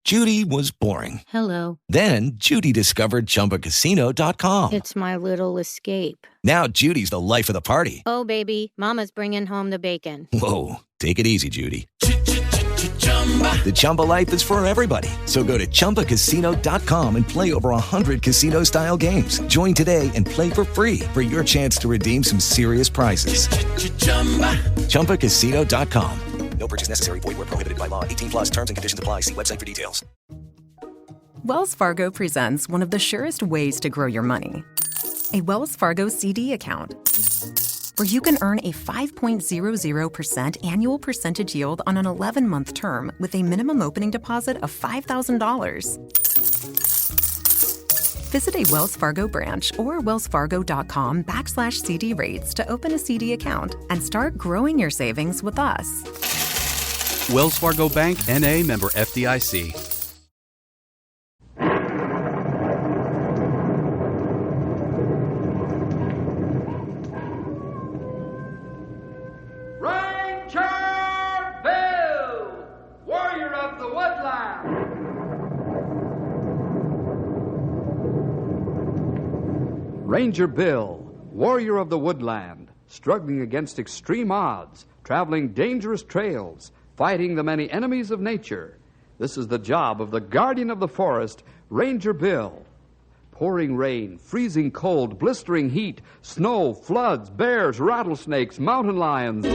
Judy was boring. Hello. Then Judy discovered ChumbaCasino.com. It's my little escape. Now Judy's the life of the party. Oh, baby, mama's bringing home the bacon. Whoa, take it easy, Judy. The Chumba life is for everybody. So go to ChumbaCasino.com and play over 100 casino-style games. Join today and play for free for your chance to redeem some serious prizes. ChumbaCasino.com. No purchase necessary. Void where prohibited by law. 18 plus terms and conditions apply. See website for details. Wells Fargo presents one of the surest ways to grow your money. A Wells Fargo CD account, where you can earn a 5.00% annual percentage yield on an 11-month term with a minimum opening deposit of $5,000. Visit a Wells Fargo branch or wellsfargo.com/CD rates to open a CD account and start growing your savings with us. Wells Fargo Bank, N.A., member FDIC. Ranger Bill, warrior of the woodland. Ranger Bill, warrior of the woodland, struggling against extreme odds, traveling dangerous trails, fighting the many enemies of nature. This is the job of the guardian of the forest, Ranger Bill. Pouring rain, freezing cold, blistering heat, snow, floods, bears, rattlesnakes, mountain lions.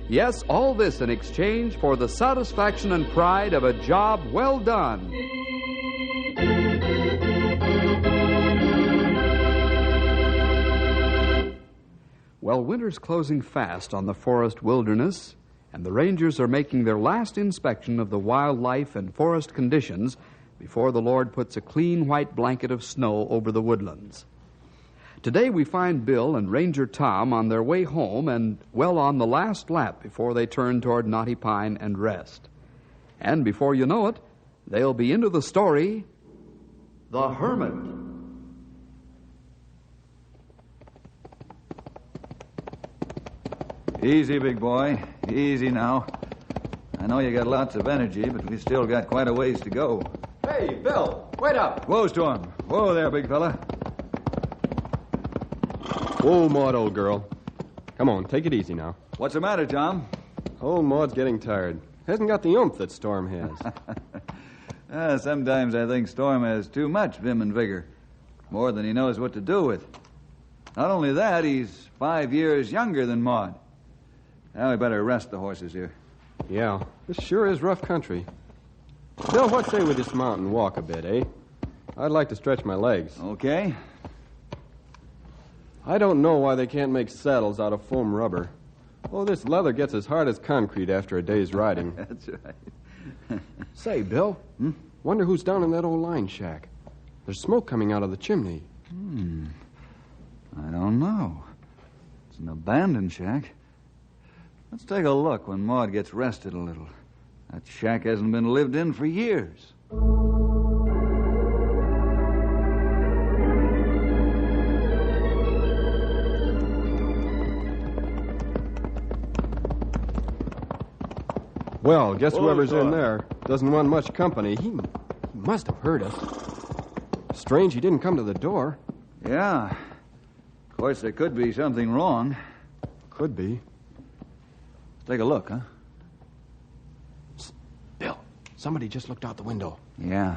Yes, all this in exchange for the satisfaction and pride of a job well done. Well, winter's closing fast on the forest wilderness, and the rangers are making their last inspection of the wildlife and forest conditions before the Lord puts a clean white blanket of snow over the woodlands. Today we find Bill and Ranger Tom on their way home and well on the last lap before they turn toward Knotty Pine and rest. And before you know it, they'll be into the story, The Hermit. Easy, big boy. Easy now. I know you got lots of energy, but we still got quite a ways to go. Hey, Bill, wait up. Whoa, Storm. Whoa there, big fella. Whoa, Maud, old girl. Come on, take it easy now. What's the matter, Tom? Old Maud's getting tired. Hasn't got the oomph that Storm has. Sometimes I think Storm has too much vim and vigor. More than he knows what to do with. Not only that, he's 5 years younger than Maud. Now we better rest the horses here. Yeah, this sure is rough country. Bill, what say we dismount and walk a bit, eh? I'd like to stretch my legs. Okay. I don't know why they can't make saddles out of foam rubber. Oh, this leather gets as hard as concrete after a day's riding. That's right. Say, Bill, wonder who's down in that old line shack. There's smoke coming out of the chimney. I don't know. It's an abandoned shack. Let's take a look when Maud gets rested a little. That shack hasn't been lived in for years. Well, guess whoever's in there doesn't want much company. He must have heard us. Strange he didn't come to the door. Yeah. Of course, there could be something wrong. Could be. Take a look, huh? Bill, somebody just looked out the window. Yeah.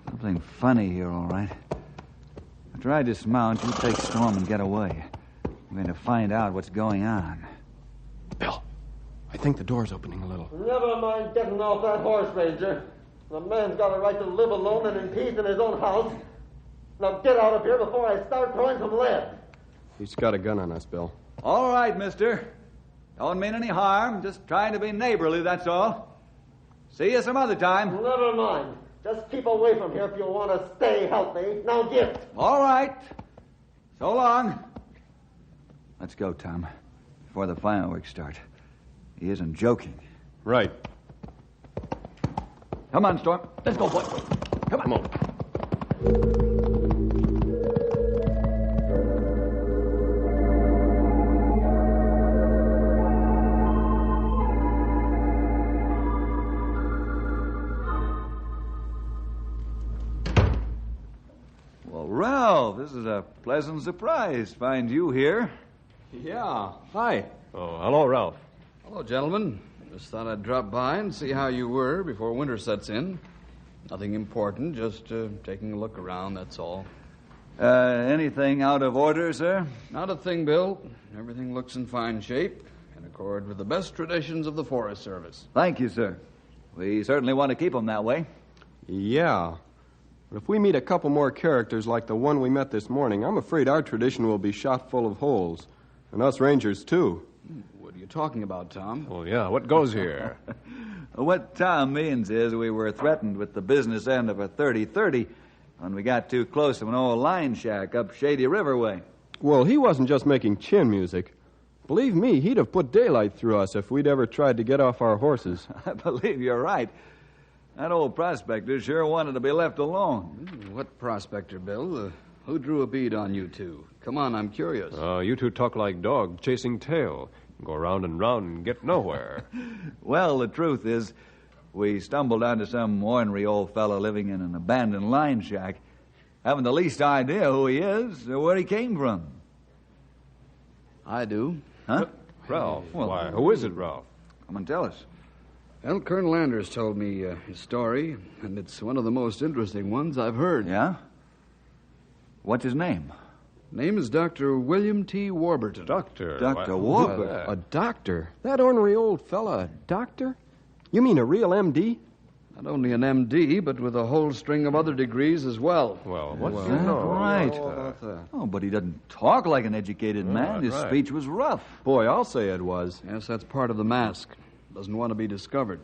Something funny here, all right. After I dismount, you take Storm and get away. I'm going to find out what's going on. Bill, I think the door's opening a little. Never mind getting off that horse, Ranger. The man's got a right to live alone and in peace in his own house. Now get out of here before I start throwing some lead. He's got a gun on us, Bill. All right, mister. Don't mean any harm. Just trying to be neighborly, that's all. See you some other time. Never mind. Just keep away from here if you want to stay healthy. Now get. All right. So long. Let's go, Tom, before the fireworks start. He isn't joking. Right. Come on, Storm. Let's go, boy. Come on. this is a pleasant surprise. Find you here. Yeah. Hi. Oh, hello, Ralph. Hello, gentlemen. Just thought I'd drop by and see how you were before winter sets in. Nothing important, just taking a look around, that's all. Anything out of order, sir? Not a thing, Bill. Everything looks in fine shape, in accord with the best traditions of the Forest Service. Thank you, sir. We certainly want to keep them that way. Yeah. But if we meet a couple more characters like the one we met this morning, I'm afraid our tradition will be shot full of holes. And us Rangers, too. What are you talking about, Tom? Oh, yeah, what goes here? What Tom means is we were threatened with the business end of a 30-30 when we got too close to an old line shack up Shady River way. Well, he wasn't just making chin music. Believe me, he'd have put daylight through us if we'd ever tried to get off our horses. I believe you're right. That old prospector sure wanted to be left alone. What prospector, Bill? Who drew a bead on you two? Come on, I'm curious. You two talk like dogs chasing tail. Go round and round and get nowhere. Well, the truth is, we stumbled onto some ornery old fellow living in an abandoned line shack. Haven't the least idea who he is or where he came from. I do. Huh? Ralph. Well, Why, who is it, Ralph? Come and tell us. Well, Colonel Anders told me his story, and it's one of the most interesting ones I've heard. Yeah? What's his name? Name is Dr. William T. Warburton. Doctor. Dr. Why, Warburton. A doctor? That ornery old fella, a doctor? You mean a real M.D.? Not only an M.D., but with a whole string of other degrees as well. Well, what's Well, your know? right. Oh, but he doesn't talk like an educated man. His right. speech was rough. Boy, I'll say it was. Yes, that's part of the mask. Doesn't want to be discovered.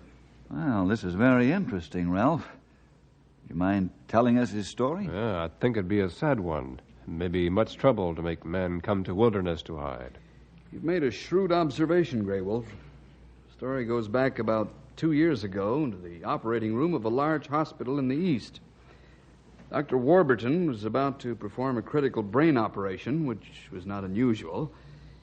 Well, this is very interesting, Ralph. You mind telling us his story? Yeah, I think it'd be a sad one. Maybe much trouble to make men come to wilderness to hide. You've made a shrewd observation, Grey Wolf. The story goes back about 2 years ago into the operating room of a large hospital in the east. Dr. Warburton was about to perform a critical brain operation, which was not unusual,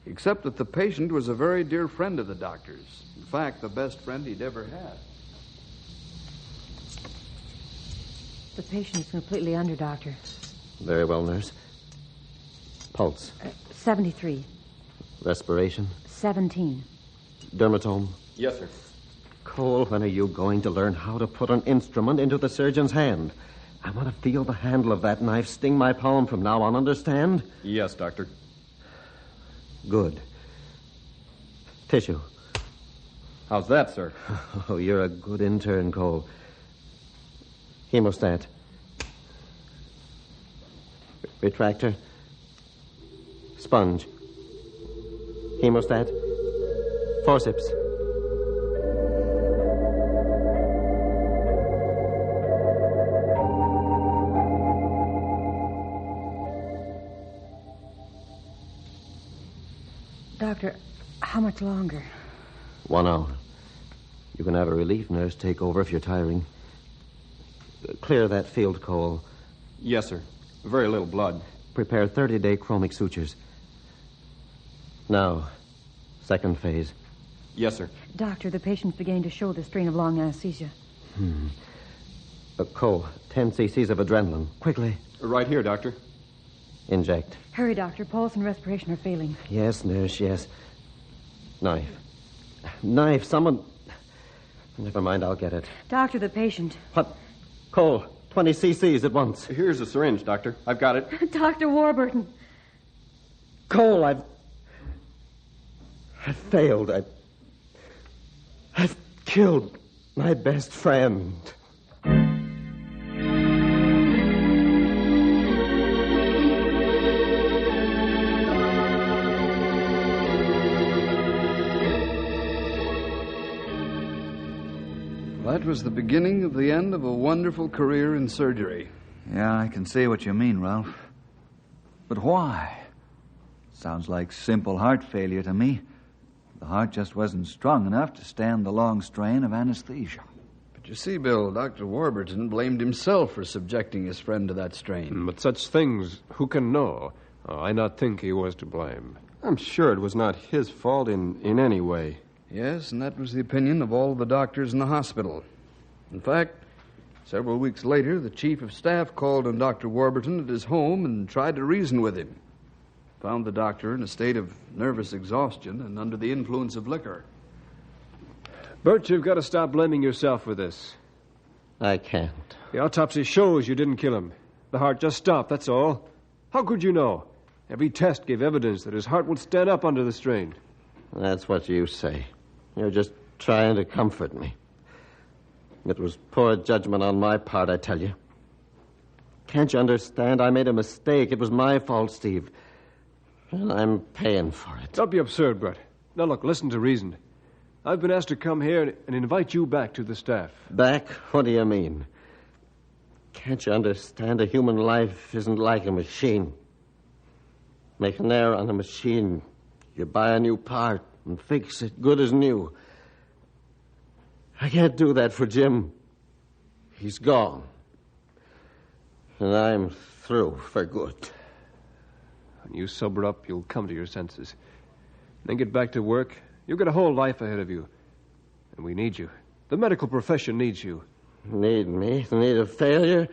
except that the patient was a very dear friend of the doctor's. In fact, the best friend he'd ever had. The patient's completely under, Doctor. Very well, nurse. Pulse. 73. Respiration. 17. Dermatome. Yes, sir. Cole, when are you going to learn how to put an instrument into the surgeon's hand? I want to feel the handle of that knife sting my palm from now on, understand? Yes, Doctor. Good. Tissue. How's that, sir? Oh, you're a good intern, Cole. Hemostat. Retractor. Sponge. Hemostat. Forceps. Doctor, how much longer? 1 hour. You can have a relief nurse take over if you're tiring. Clear that field, Cole. Yes, sir. Very little blood. Prepare 30-day chromic sutures. Now, second phase. Yes, sir. Doctor, the patient's beginning to show the strain of long anesthesia. Cole, 10 cc's of adrenaline. Quickly. Right here, Doctor. Inject. Hurry, Doctor. Pulse and respiration are failing. Yes, nurse, yes. Knife. Knife, someone... Never mind, I'll get it. Doctor, the patient. What? Cole, 20 cc's at once. Here's a syringe, Doctor. I've got it. Dr. Warburton. Cole, I've failed. I've killed my best friend. That was the beginning of the end of a wonderful career in surgery. Yeah, I can see what you mean, Ralph. But why? Sounds like simple heart failure to me. The heart just wasn't strong enough to stand the long strain of anesthesia. But you see, Bill, Dr. Warburton blamed himself for subjecting his friend to that strain. But such things, who can know? I not think he was to blame. I'm sure it was not his fault in any way. Yes, and that was the opinion of all the doctors in the hospital. In fact, Several weeks later, the chief of staff called on Dr. Warburton at his home and tried to reason with him. Found the doctor in a state of nervous exhaustion and under the influence of liquor. Bert, you've got to stop blaming yourself for this. I can't. The autopsy shows you didn't kill him. The heart just stopped, that's all. How could you know? Every test gave evidence that his heart would stand up under the strain. That's what you say. You're just trying to comfort me. It was poor judgment on my part, I tell you. Can't you understand? I made a mistake. It was my fault, Steve. And I'm paying for it. Don't be absurd, Brett. Now, look, listen to reason. I've been asked to come here and invite you back to the staff. Back? What do you mean? Can't you understand? A human life isn't like a machine. Make an error on a machine, you buy a new part and fix it good as new. I can't do that for Jim. He's gone. And I'm through for good. When you sober up, you'll come to your senses. Then get back to work. You've got a whole life ahead of you. And we need you. The medical profession needs you. Need me? Need a failure?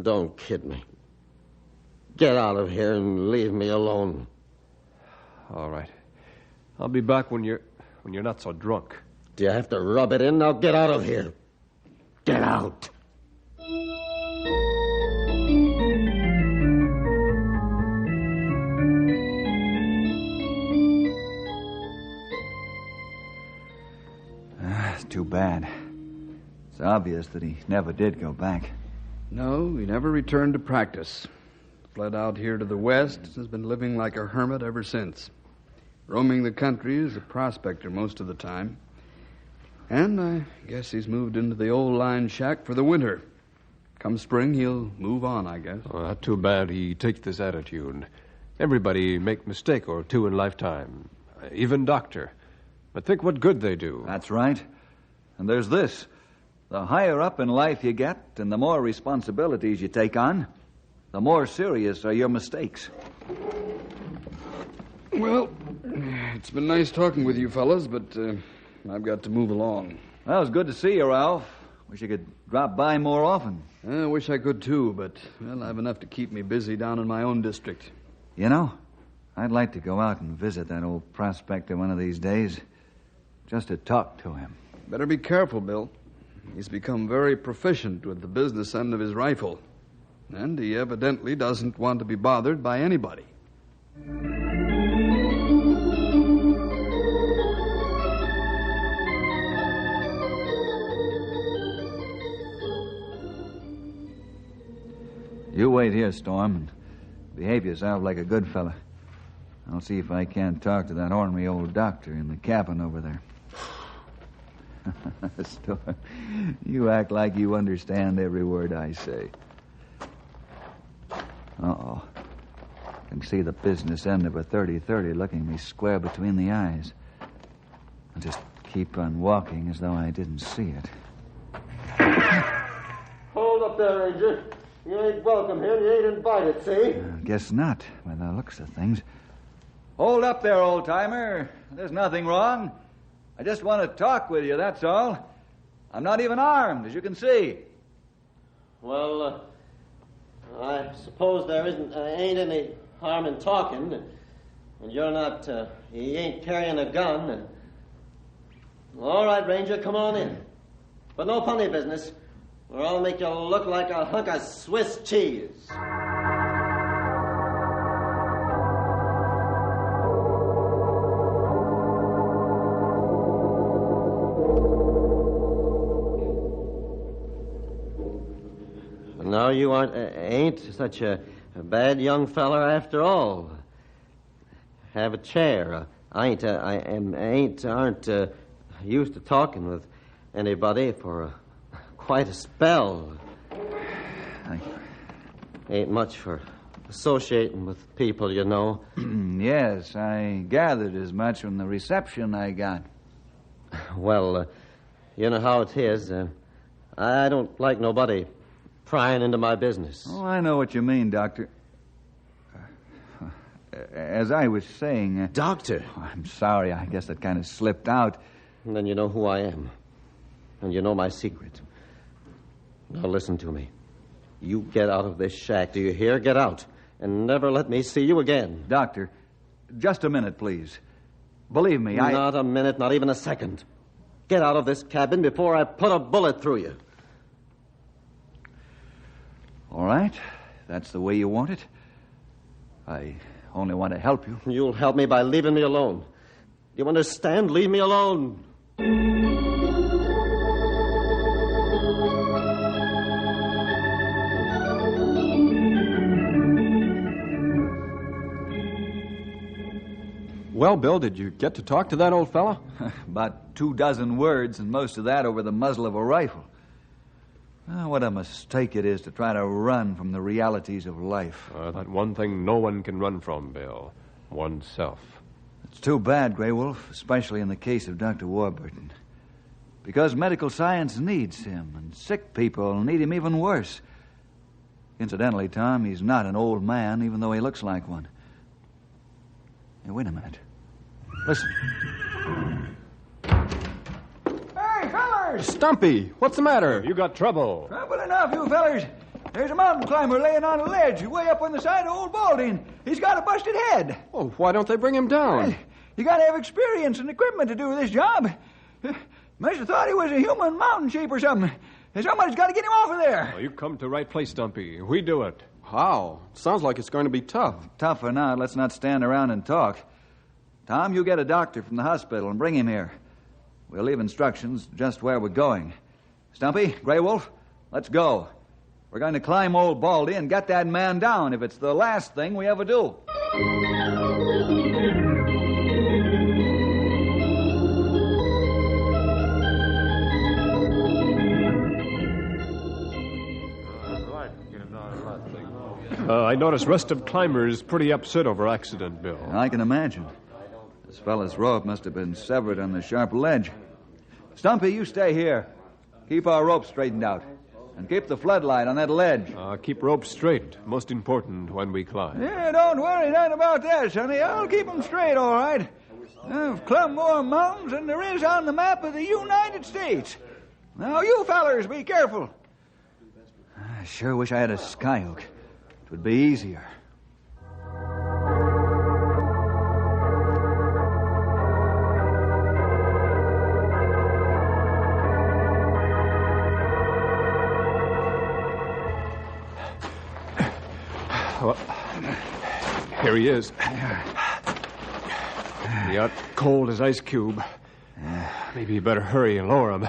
Don't kid me. Get out of here and leave me alone. All right. I'll be back when you're not so drunk. Do you have to rub it in? Now get out of here. Get out. It's too bad. It's obvious that he never did go back. No, he never returned to practice. Fled out here to the west, has been living like a hermit ever since. Roaming the country as a prospector most of the time. And I guess he's moved into the old line shack for the winter. Come spring, he'll move on, I guess. Oh, not too bad he takes this attitude. Everybody make mistake or two in lifetime. Even doctor. But think what good they do. That's right. And there's this. The higher up in life you get and the more responsibilities you take on, the more serious are your mistakes. Well, it's been nice talking with you fellas, but I've got to move along. Well, it was good to see you, Ralph. Wish you could drop by more often. I wish I could, too, but, well, I have enough to keep me busy down in my own district. You know, I'd like to go out and visit that old prospector one of these days, just to talk to him. Better be careful, Bill. He's become very proficient with the business end of his rifle. And he evidently doesn't want to be bothered by anybody. You wait here, Storm, and behave yourself like a good fella. I'll see if I can't talk to that ornery old doctor in the cabin over there. Storm, you act like you understand every word I say. Uh-oh. I can see the business end of a 30-30 looking me square between the eyes. I'll just keep on walking as though I didn't see it. Hold up there, Ranger. You ain't welcome here, and you ain't invited, see? Guess not, by the looks of things. Hold up there, old-timer. There's nothing wrong. I just want to talk with you, that's all. I'm not even armed, as you can see. Well, I suppose there ain't any harm in talking. And you're not, you ain't carrying a gun. And... All right, Ranger, come on in. But no funny business, or I'll make you look like a hunk of Swiss cheese. No, you ain't such a bad young feller after all. Have a chair. I aren't used to talking with anybody for quite a spell. Ain't much for associating with people, you know. Yes, I gathered as much from the reception I got. Well, you know how it is. I don't like nobody prying into my business. Oh, I know what you mean, Doctor. As I was saying... Doctor? I'm sorry, I guess that kind of slipped out. And then you know who I am. And you know my secret. Now listen to me. You get out of this shack, do you hear? Get out. And never let me see you again. Doctor, just a minute, please. Believe me, Not a minute, not even a second. Get out of this cabin before I put a bullet through you. All right. That's the way you want it. I only want to help you. You'll help me by leaving me alone. Do you understand? Leave me alone. Well, Bill, did you get to talk to that old fella? About 24 words, and most of that over the muzzle of a rifle. What a mistake it is to try to run from the realities of life. That one thing no one can run from, Bill. Oneself. It's too bad, Grey Wolf, especially in the case of Dr. Warburton. Because medical science needs him, and sick people need him even worse. Incidentally, Tom, he's not an old man, even though he looks like one. Hey, wait a minute. Listen. Hey, fellers! Stumpy, what's the matter? You got trouble. Trouble enough, you fellers. There's a mountain climber laying on a ledge way up on the side of Old Balding. He's got a busted head. Oh, why don't they bring him down? You got to have experience and equipment to do this job. Must have thought he was a human mountain sheep or something. Somebody's got to get him off of there. Oh, you come to the right place, Stumpy. We do it. How? Sounds like it's going to be tough. Tough or not, let's not stand around and talk. Tom, you get a doctor from the hospital and bring him here. We'll leave instructions just where we're going. Stumpy, Grey Wolf, let's go. We're going to climb Old Baldy and get that man down if it's the last thing we ever do. I notice rest of climbers pretty upset over accident, Bill. I can imagine. This fella's rope must have been severed on the sharp ledge. Stumpy, you stay here. Keep our rope straightened out. And keep the floodlight on that ledge. Keep rope straight. Most important when we climb. Yeah, don't worry none about that, sonny. I'll keep 'em straight, all right. I've climbed more mountains than there is on the map of the United States. Now, you fellers, be careful. I sure wish I had a skyhook. It would be easier. Well, here he is. He out cold as ice cube. Maybe you better hurry and lower him.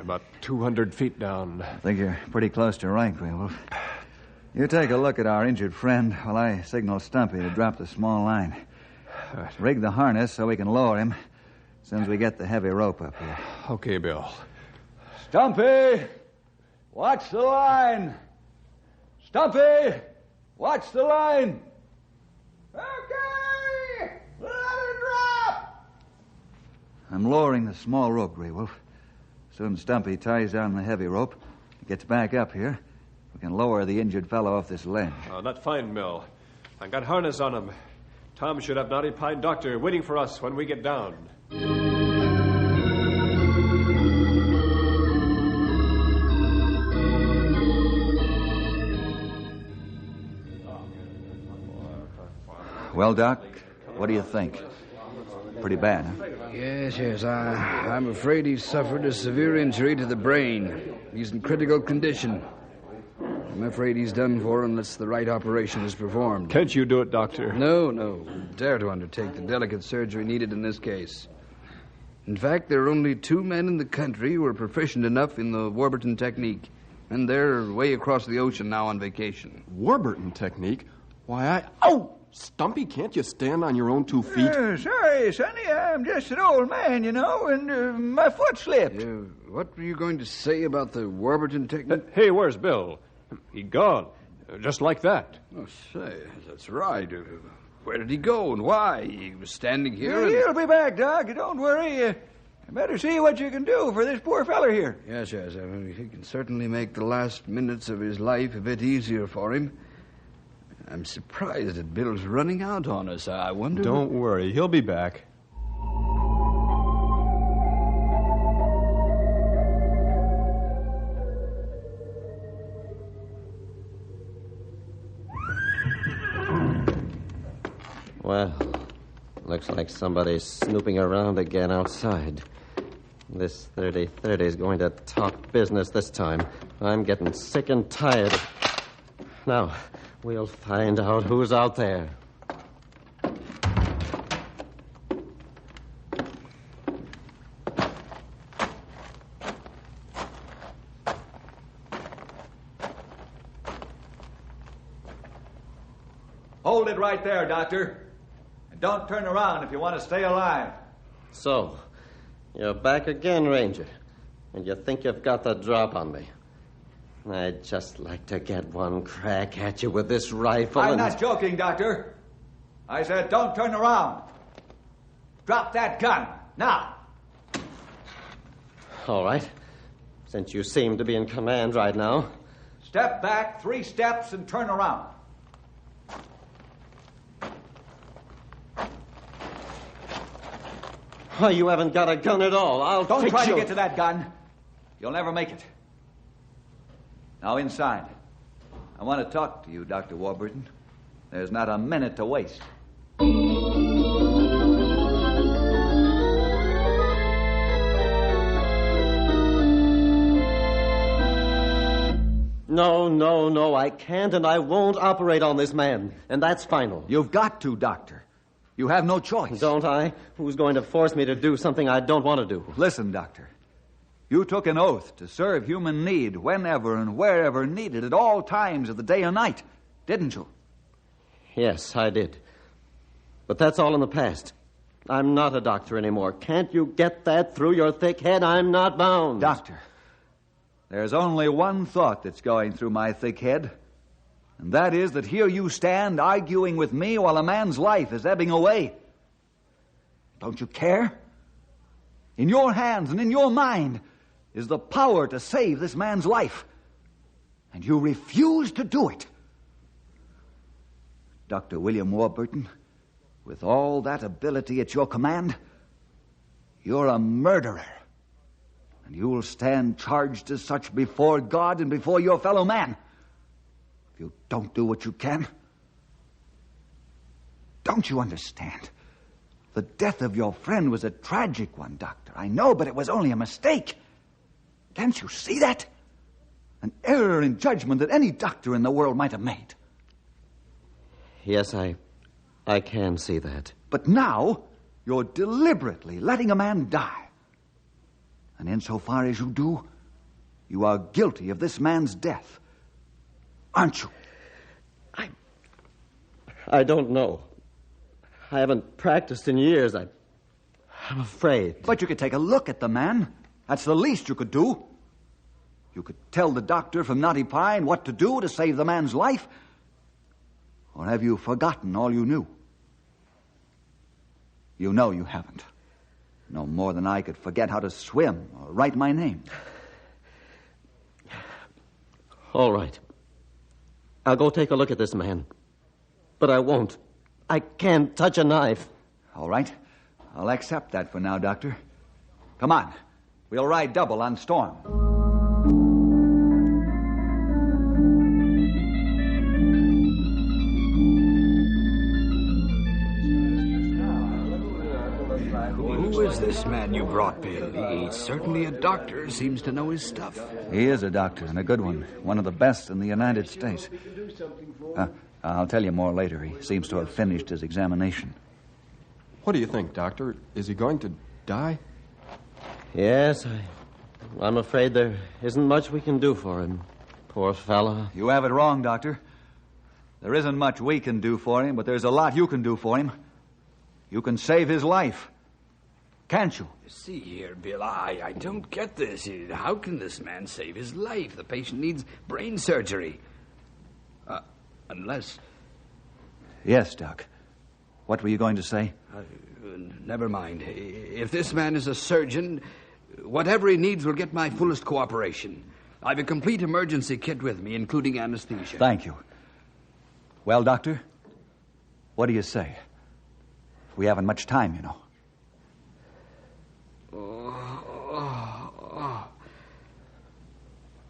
About 200 feet down. I think you're pretty close to right, Grey Wolf. You take a look at our injured friend while I signal Stumpy to drop the small line. Rig the harness so we can lower him as soon as we get the heavy rope up here. Okay, Bill. Stumpy! Watch the line! Stumpy! Watch the line! Okay! Let her drop! I'm lowering the small rope, Grey Wolf. Soon as Stumpy ties down the heavy rope, he gets back up here, we can lower the injured fellow off this ledge. That's fine, Bill. I got harness on him. Tom should have Knotty Pine Doctor waiting for us when we get down. Well, Doc, what do you think? Pretty bad, huh? Yes. I'm afraid he's suffered a severe injury to the brain. He's in critical condition. I'm afraid he's done for unless the right operation is performed. Can't you do it, Doctor? No. Dare to undertake the delicate surgery needed in this case. In fact, there are only 2 men in the country who are proficient enough in the Warburton technique. And they're way across the ocean now on vacation. Warburton technique? Why, Oh! Stumpy, can't you stand on your own 2 feet? Sorry, sonny. I'm just an old man, you know, and my foot slipped. What were you going to say about the Warburton technique? Hey, where's Bill? He gone. Just like that. Oh, say, that's right. Where did he go and why? He was standing here He'll be back, Doc. Don't worry. You better see what you can do for this poor feller here. Yes. I mean, he can certainly make the last minutes of his life a bit easier for him. I'm surprised that Bill's running out on us. I wonder... Don't worry. He'll be back. Well, looks like somebody's snooping around again outside. This 30-30 is going to talk business this time. I'm getting sick and tired. Now, we'll find out who's out there. Hold it right there, Doctor. And don't turn around if you want to stay alive. So, you're back again, Ranger. And you think you've got the drop on me. I'd just like to get one crack at you with this rifle. I'm not joking, Doctor. I said don't turn around. Drop that gun, now. All right. Since you seem to be in command right now. Step back 3 steps and turn around. Oh, you haven't got a gun at all. Don't try to get to that gun. You'll never make it. Now inside. I want to talk to you, Dr. Warburton. There's not a minute to waste. No, I can't and I won't operate on this man. And that's final. You've got to, Doctor. You have no choice. Don't I? Who's going to force me to do something I don't want to do? Listen, Doctor. You took an oath to serve human need whenever and wherever needed at all times of the day and night, didn't you? Yes, I did. But that's all in the past. I'm not a doctor anymore. Can't you get that through your thick head? I'm not bound. Doctor, there's only one thought that's going through my thick head. And that is that here you stand arguing with me while a man's life is ebbing away. Don't you care? In your hands and in your mind is the power to save this man's life. And you refuse to do it. Dr. William Warburton, with all that ability at your command, you're a murderer. And you'll stand charged as such before God and before your fellow man. If you don't do what you can. Don't you understand? The death of your friend was a tragic one, Doctor. I know, but it was only a mistake. Can't you see that? An error in judgment that any doctor in the world might have made. Yes, I can see that. But now, you're deliberately letting a man die. And insofar as you do, you are guilty of this man's death. Aren't you? I don't know. I haven't practiced in years. I'm afraid. But you could take a look at the man. That's the least you could do. You could tell the doctor from Knotty Pine what to do to save the man's life. Or have you forgotten all you knew? You know you haven't. No more than I could forget how to swim or write my name. All right. I'll go take a look at this man. But I won't. I can't touch a knife. All right. I'll accept that for now, Doctor. Come on. We'll ride double on Storm. Who is this man you brought, Bill? He's certainly a doctor. Seems to know his stuff. He is a doctor, and a good one. One of the best in the United States. I'll tell you more later. He seems to have finished his examination. What do you think, Doctor? Is he going to die? Yes, I'm afraid there isn't much we can do for him. Poor fella. You have it wrong, Doctor. There isn't much we can do for him, but there's a lot you can do for him. You can save his life. Can't you? See here, Bill, I don't get this. How can this man save his life? The patient needs brain surgery. Unless... Yes, Doc. What were you going to say? Never mind. If this man is a surgeon, whatever he needs will get my fullest cooperation. I've a complete emergency kit with me, including anesthesia. Thank you. Well, Doctor, what do you say? We haven't much time, you know.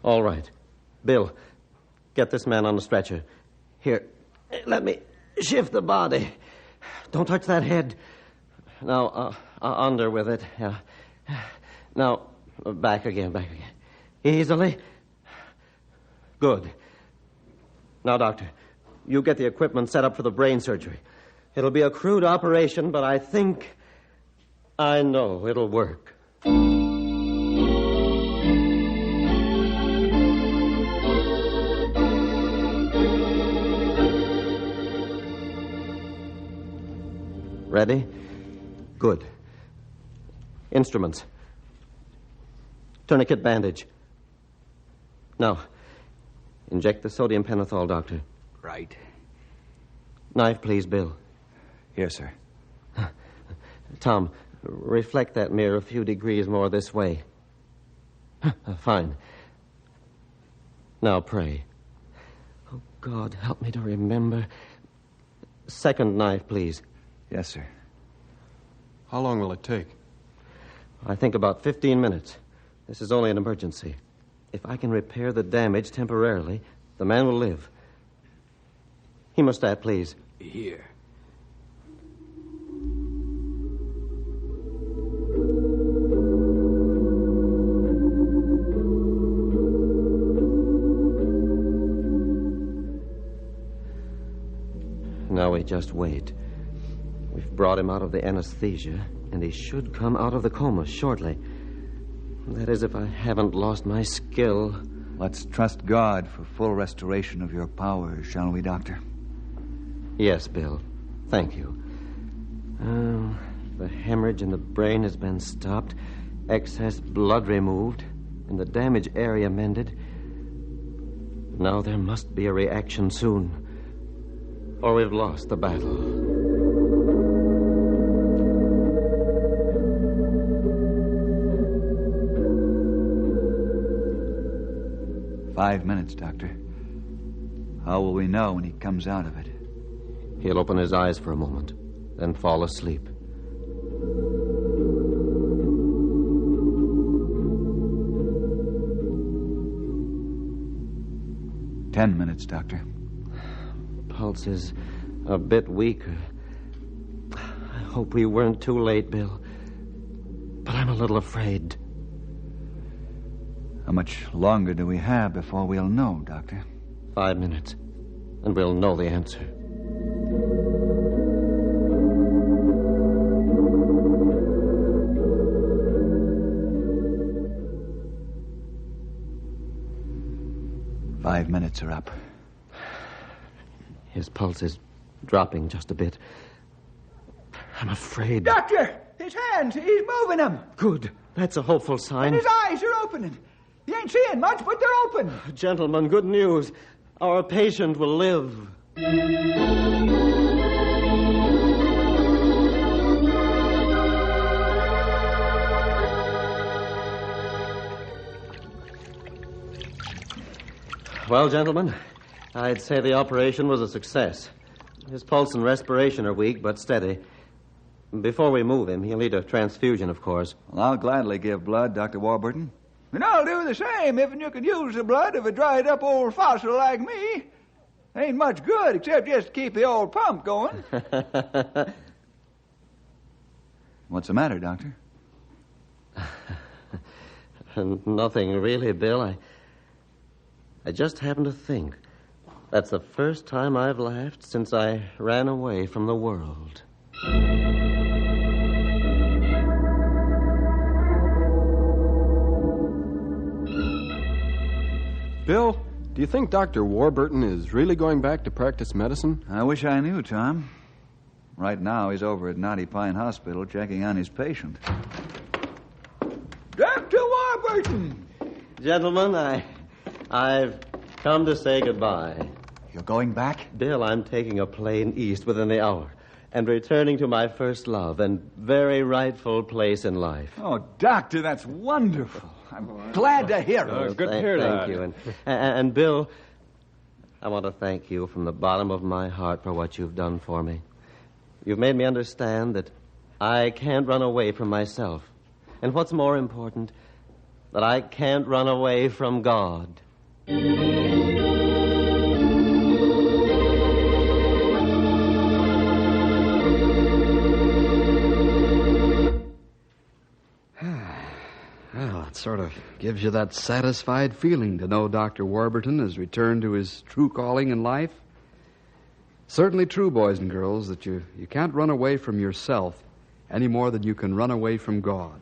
All right. Bill, get this man on the stretcher. Here, let me shift the body. Don't touch that head. Now, under with it. Yeah. Now, back again. Easily. Good. Now, Doctor, you get the equipment set up for the brain surgery. It'll be a crude operation, but I think I know it'll work. Ready? Good. Instruments. Tourniquet bandage. Now, inject the sodium pentothal, Doctor. Right. Knife, please, Bill. Here, sir. Tom, reflect that mirror a few degrees more this way. Fine. Now pray. Oh, God, help me to remember. Second knife, please. Yes, sir. How long will it take? I think about 15 minutes. This is only an emergency. If I can repair the damage temporarily, the man will live. Hemostat, please. Here. Now we just wait. We've brought him out of the anesthesia, and he should come out of the coma shortly. That is, if I haven't lost my skill. Let's trust God for full restoration of your powers, shall we, Doctor? Yes, Bill. Thank you. The hemorrhage in the brain has been stopped, excess blood removed, and the damaged area mended. Now there must be a reaction soon, or we've lost the battle. 5 minutes, Doctor. How will we know when he comes out of it? He'll open his eyes for a moment, then fall asleep. Ten minutes, Doctor. Pulse is a bit weaker. I hope we weren't too late, Bill. But I'm a little afraid. How much longer do we have before we'll know, Doctor? 5 minutes, and we'll know the answer. Five minutes are up. His pulse is dropping just a bit. I'm afraid. Doctor! His hands! He's moving them! Good. That's a hopeful sign. And his eyes are opening. He ain't seeing much, but they're open. Gentlemen, good news. Our patient will live. Well, gentlemen, I'd say the operation was a success. His pulse and respiration are weak, but steady. Before we move him, he'll need a transfusion, of course. Well, I'll gladly give blood, Dr. Warburton. And I'll do the same if you could use the blood of a dried-up old fossil like me. Ain't much good except just to keep the old pump going. What's the matter, Doctor? Nothing really, Bill. I just happened to think. That's the first time I've laughed since I ran away from the world. Bill, do you think Dr. Warburton is really going back to practice medicine? I wish I knew, Tom. Right now, he's over at Knotty Pine Hospital checking on his patient. Dr. Warburton! Gentlemen, I've come to say goodbye. You're going back? Bill, I'm taking a plane east within the hour and returning to my first love and very rightful place in life. Oh, Doctor, that's wonderful. I'm glad to hear it. Good to hear that. Thank you. And Bill, I want to thank you from the bottom of my heart for what you've done for me. You've made me understand that I can't run away from myself. And what's more important, that I can't run away from God. sort of gives you that satisfied feeling to know Dr. Warburton has returned to his true calling in life. Certainly true, boys and girls, that you can't run away from yourself any more than you can run away from God.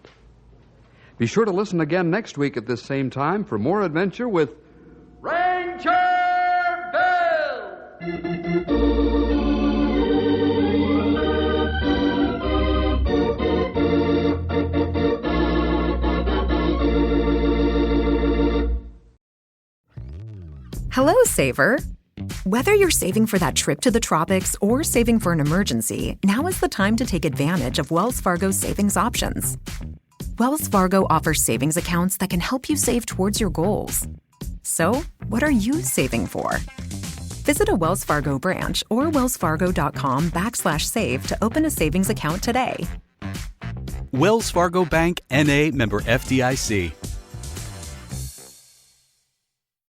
Be sure to listen again next week at this same time for more adventure with Ranger Bill! Hello, saver. Whether you're saving for that trip to the tropics or saving for an emergency, now is the time to take advantage of Wells Fargo's savings options. Wells Fargo offers savings accounts that can help you save towards your goals. So, what are you saving for? Visit a Wells Fargo branch or wellsfargo.com/save to open a savings account today. Wells Fargo Bank, N.A., member FDIC.